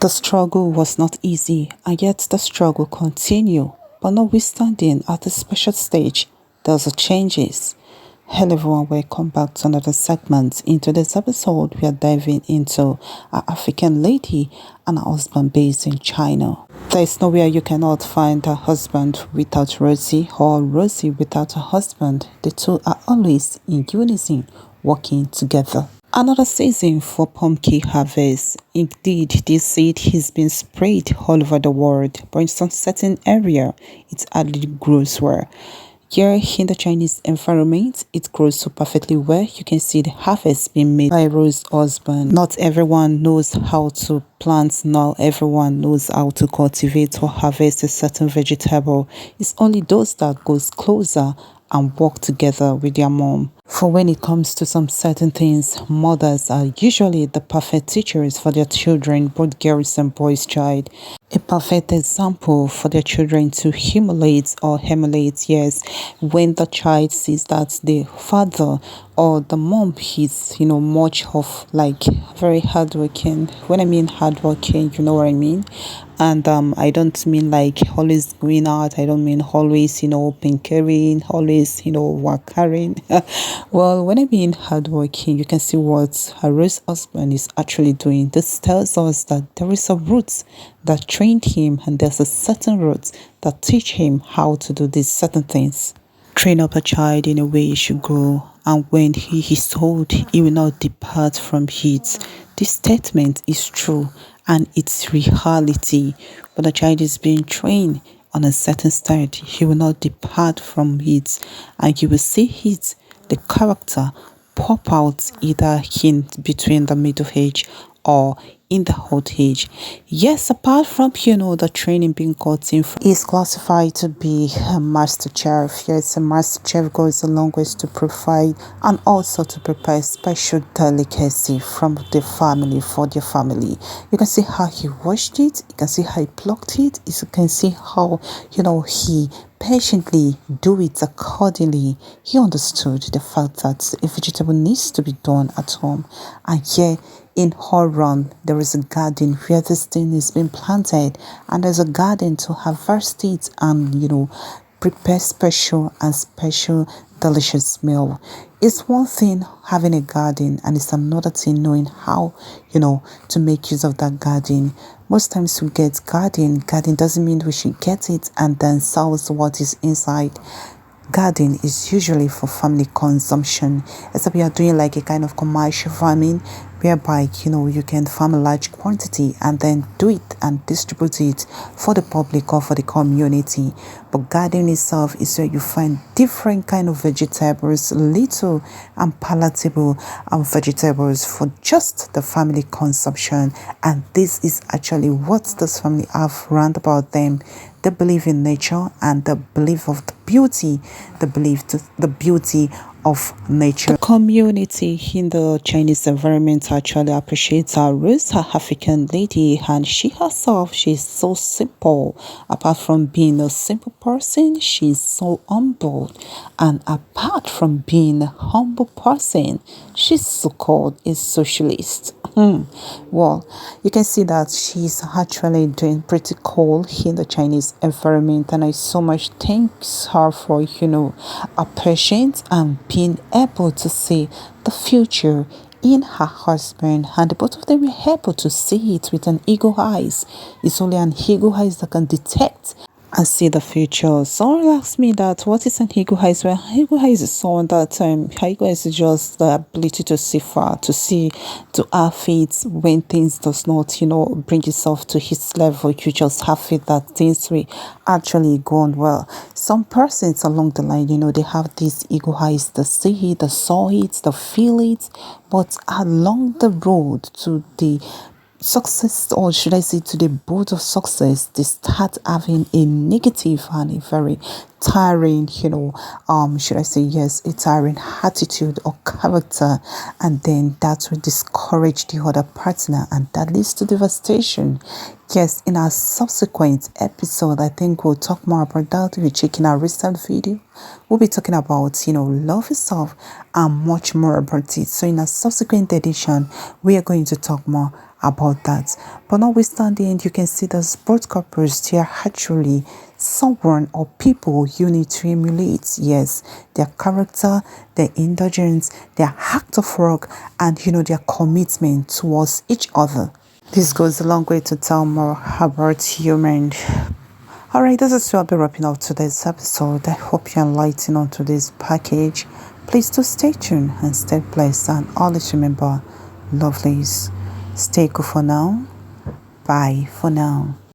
The struggle was not easy, and yet the struggle continued. But notwithstanding, at this special stage, there's a changes. Hello everyone, welcome back to another segment. In today's episode, we are diving into an African lady and a husband based in China. There is nowhere you cannot find a husband without Rosie or Rosie without a husband. The two are always in unison, working together. Another season for pumpkin harvest. Indeed, this seed has been spread all over the world, but in some certain area, it hardly grows well. Here in the Chinese environment, it grows so perfectly well. You can see the harvest being made by Rose's husband. Not everyone knows how to plant, not everyone knows how to cultivate or harvest a certain vegetable. It's only those that goes closer and work together with their mom. For when it comes to some certain things, mothers are usually the perfect teachers for their children, both girls and boys child. A perfect example for their children to emulate, yes, when the child sees that the father or the mom is, much of like very hardworking. When I mean hardworking, you know what I mean? And I don't mean like always going out. I don't mean always, pinkering, always, working. Well, when I mean hardworking, you can see what Rose husband is actually doing. This tells us that there is a root that trained him, and there's a certain root that teach him how to do these certain things. Train up a child in a way he should grow, and when he is told he will not depart from it. This statement is true and it's reality. When a child is being trained on a certain style, he will not depart from it, and you will see it, the character pop out either in between the middle age or in the old age. Yes, apart from the training being gotten is classified to be a master chef. Yes, a master chef goes a long ways to provide and also to prepare special delicacy from the family for their family. You can see how he washed it, you can see how he plucked it, you can see how he patiently do it accordingly. He understood the fact that a vegetable needs to be done at home, and yeah, in Horon, there is a garden where this thing is being planted, and there's a garden to harvest it and prepare special delicious meal. It's one thing having a garden, and it's another thing knowing how to make use of that garden. Most times we get garden doesn't mean we should get it and then sell what is inside. Garden is usually for family consumption, except we are doing like a kind of commercial farming whereby you can farm a large quantity and then do it and distribute it for the public or for the community. But garden itself is where you find different kind of vegetables, little and palatable vegetables for just the family consumption. And this is actually what this family have round about them. They believe in nature and the belief of the beauty, the beauty of nature. The community in the Chinese environment actually appreciates her Rose, her African lady, and she herself, she's so simple. Apart from being a simple person, she's so humble. And apart from being a humble person, she's so-called a socialist. Well, you can see that she's actually doing pretty cool in the Chinese environment, and I so much thanks her for her patience and being able to see the future in her husband, and both of them were able to see it with an eagle eyes. It's only an eagle eyes that can detect and see the future. Someone asked me that what is an eagle eyes? Well, eagle eyes is someone that eagle eyes is just the ability to see far, to see, to have faith when things does not bring itself to his level. You just have faith that things will actually go on well. Some persons along the line, they have these eagle eyes, they see it, they saw it, they feel it, but along the road to the success, or should I say to the boat of success, they start having a negative and a very tiring, should I say yes, a tiring attitude or character, and then that will discourage the other partner, and that leads to devastation. Yes, in our subsequent episode, I think we'll talk more about that. If you're checking our recent video, we'll be talking about, love itself and much more about it. So in a subsequent edition, we are going to talk more about that. But notwithstanding, you can see that sports couples, they are actually someone or people you need to emulate. Yes, their character, their indulgence, their act of work, and their commitment towards each other. This goes a long way to tell more about human. Alright, this is what I'll be wrapping up today's episode. I hope you're enlightened on today's package. Please do stay tuned and stay blessed, and always remember, lovelies, stay good for now. Bye for now.